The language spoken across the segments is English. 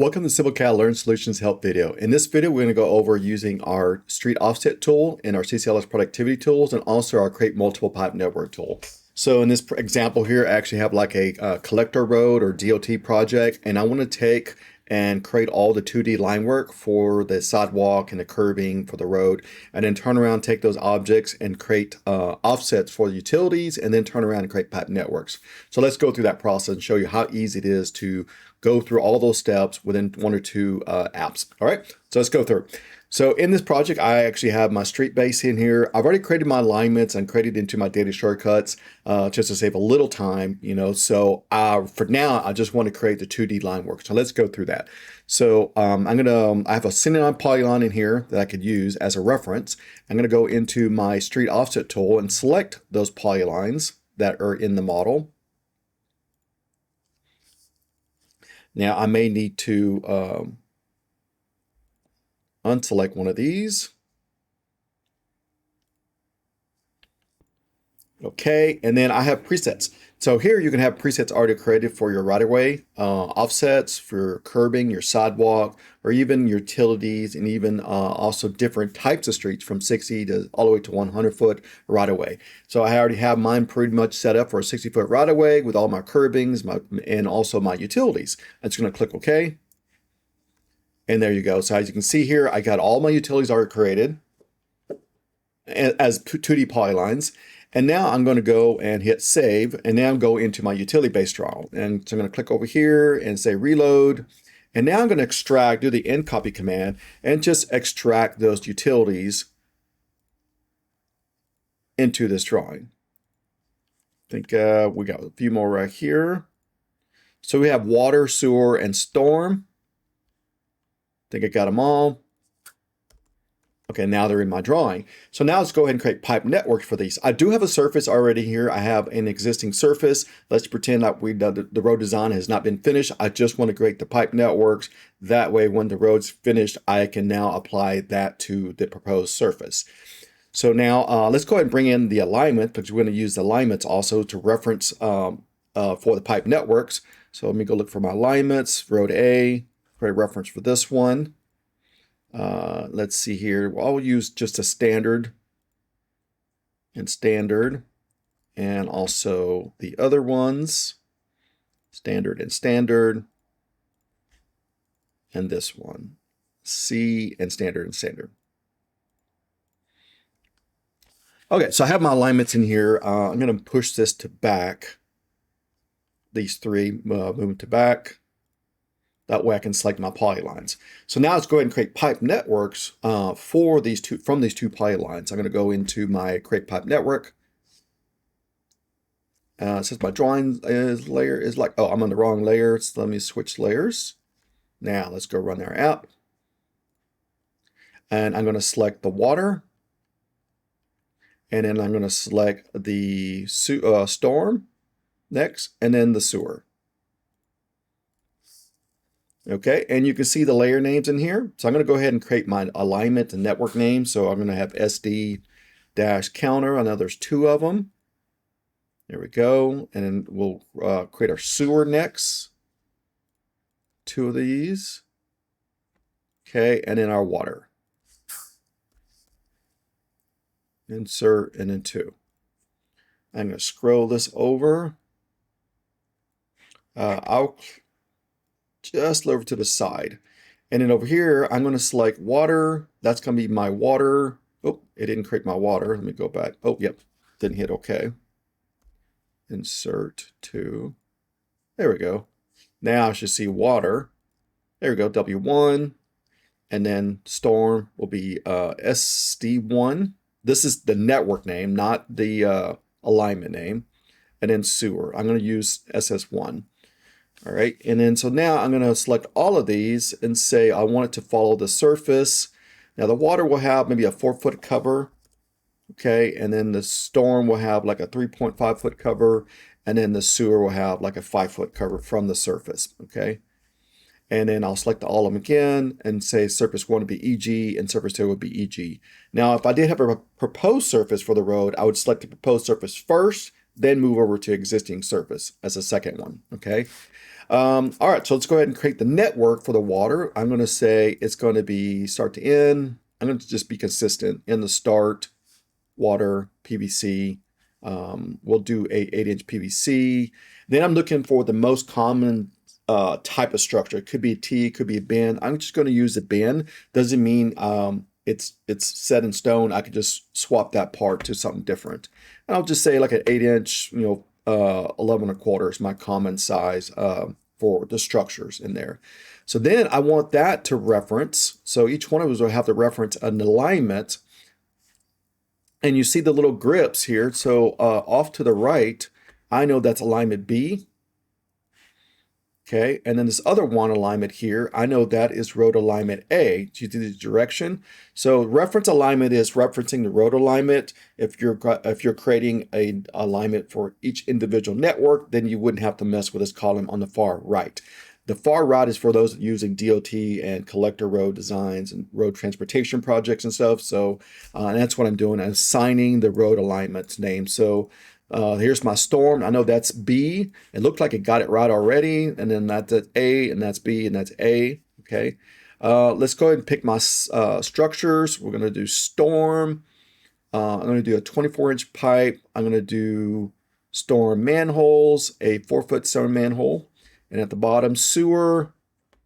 Welcome to CivilCAD Learn Solutions Help video. In this video, we're going to go over using our street offset tool and our CCLS productivity tools and also our create multiple pipe network tool. So in this example here, I actually have like a collector road or DOT project, and I want to take and create all the 2D line work for the sidewalk and the curbing for the road, and then turn around, take those objects and create offsets for the utilities, and then turn around and create pipe networks. So let's go through that process and show you how easy it is to go through all those steps within one or two apps. All right, so let's go through. So in this project, I actually have my street base in here. I've already created my alignments and created into my data shortcuts just to save a little time, So for now, I just want to create the 2D line work. So let's go through that. So I have a synonym polygon in here that I could use as a reference. I'm gonna go into my street offset tool and select those polylines that are in the model. Now I may need to unselect one of these. Okay, and then I have presets. So here you can have presets already created for your right-of-way, offsets, for your curbing, your sidewalk, or even utilities, and even also different types of streets from 60 to all the way to 100 foot right-of-way. So I already have mine pretty much set up for a 60 foot right-of-way with all my curbings and also my utilities. I'm just gonna click OK. And there you go. So as you can see here, I got all my utilities already created as 2D polylines. And now I'm going to go and hit save, and now go into my utility-based drawing. And so I'm going to click over here and say reload. And now I'm going to extract, do the end copy command, and just extract those utilities into this drawing. I think we got a few more right here. So we have water, sewer, and storm. I think I got them all. Okay, now they're in my drawing. So now let's go ahead and create pipe networks for these. I do have a surface already here. I have an existing surface. Let's pretend that the road design has not been finished. I just want to create the pipe networks. That way, when the road's finished, I can now apply that to the proposed surface. So now let's go ahead and bring in the alignment, because we're going to use the alignments also to reference for the pipe networks. So let me go look for my alignments, road A, create a reference for this one. Let's see here. I'll use just a standard, and also the other ones, standard, and this one, C and standard. Okay, so I have my alignments in here. I'm going to push this to back. These three, move them to back. That way I can select my polylines. So now let's go ahead and create pipe networks from these two polylines. I'm going to go into my create pipe network. Since my drawing layer is like, oh, I'm on the wrong layer, so let me switch layers. Now let's go run our app. And I'm going to select the water. And then I'm going to select the storm next, and then the sewer. Okay, and you can see the layer names in here. So I'm going to go ahead and create my alignment and network name. So I'm going to have SD-counter. I know there's two of them. There we go. And then we'll create our sewer next. Two of these. Okay, and then our water. Insert, and then two. I'm going to scroll this over. I'll just over to the side. And then over here, I'm going to select water. That's going to be my water. Oh, it didn't create my water. Let me go back. Oh, yep. Didn't hit OK. Insert to. There we go. Now I should see water. There we go. W1. And then storm will be SD1. This is the network name, not the alignment name. And then sewer. I'm going to use SS1. All right, and then so now I'm going to select all of these and say I want it to follow the surface. Now the water will have maybe a 4-foot cover, okay, and then the storm will have like a 3.5-foot cover, and then the sewer will have like a 5-foot cover from the surface, okay. And then I'll select all of them again and say surface 1 would be EG and surface 2 would be EG. Now if I did have a proposed surface for the road, I would select the proposed surface first, then move over to existing surface as a second one, okay. All right, so let's go ahead and create the network for the water. I'm going to say it's going to be start to end. I'm going to just be consistent in the start, water, PVC. We'll do a 8-inch PVC. Then I'm looking for the most common type of structure. It could be a T, it could be a bend. I'm just going to use a bend. Doesn't mean it's set in stone. I could just swap that part to something different. And I'll just say like an 8-inch, 11 1/4 is my common size for the structures in there. So then I want that to reference. So each one of us will have to reference an alignment. And you see the little grips here. So off to the right, I know that's alignment B. Okay, and then this other one alignment here, I know that is road alignment A due to the direction. So reference alignment is referencing the road alignment. If you're creating a alignment for each individual network, then you wouldn't have to mess with this column on the far right. The far right is for those using DOT and collector road designs and road transportation projects and stuff. So and that's what I'm doing. I'm assigning the road alignments name. So here's my storm. I know that's B. It looked like it got it right already. And then that's A, and that's B, and that's A. Okay. Let's go ahead and pick my structures. We're going to do storm. I'm going to do a 24-inch pipe. I'm going to do storm manholes, a 4-foot center manhole. And at the bottom, sewer,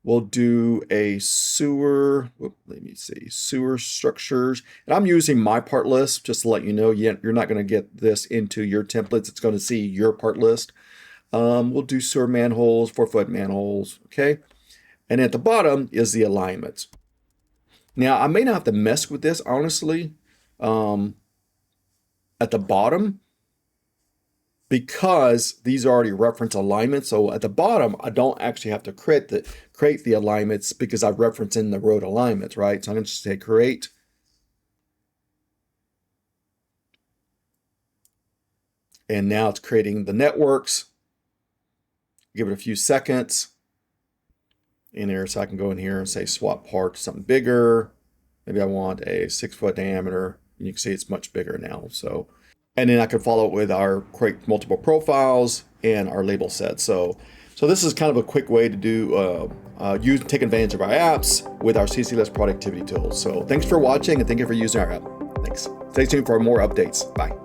we'll do a sewer, let me see, sewer structures. And I'm using my part list just to let you know, you're not going to get this into your templates. It's going to see your part list. We'll do sewer manholes, 4-foot manholes, okay? And at the bottom is the alignments. Now, I may not have to mess with this, honestly, at the bottom, because these are already reference alignments. So at the bottom, I don't actually have to create the alignments because I reference in the road alignments, right? So I'm going to say create. And now it's creating the networks. Give it a few seconds in there so I can go in here and say swap part to something bigger. Maybe I want a 6-foot diameter. And you can see it's much bigger now. So, and then I can follow it with our create multiple profiles and our label set. So this is kind of a quick way to do take advantage of our apps with our CCLS productivity tools. So thanks for watching and thank you for using our app. Thanks. Stay tuned for more updates. Bye.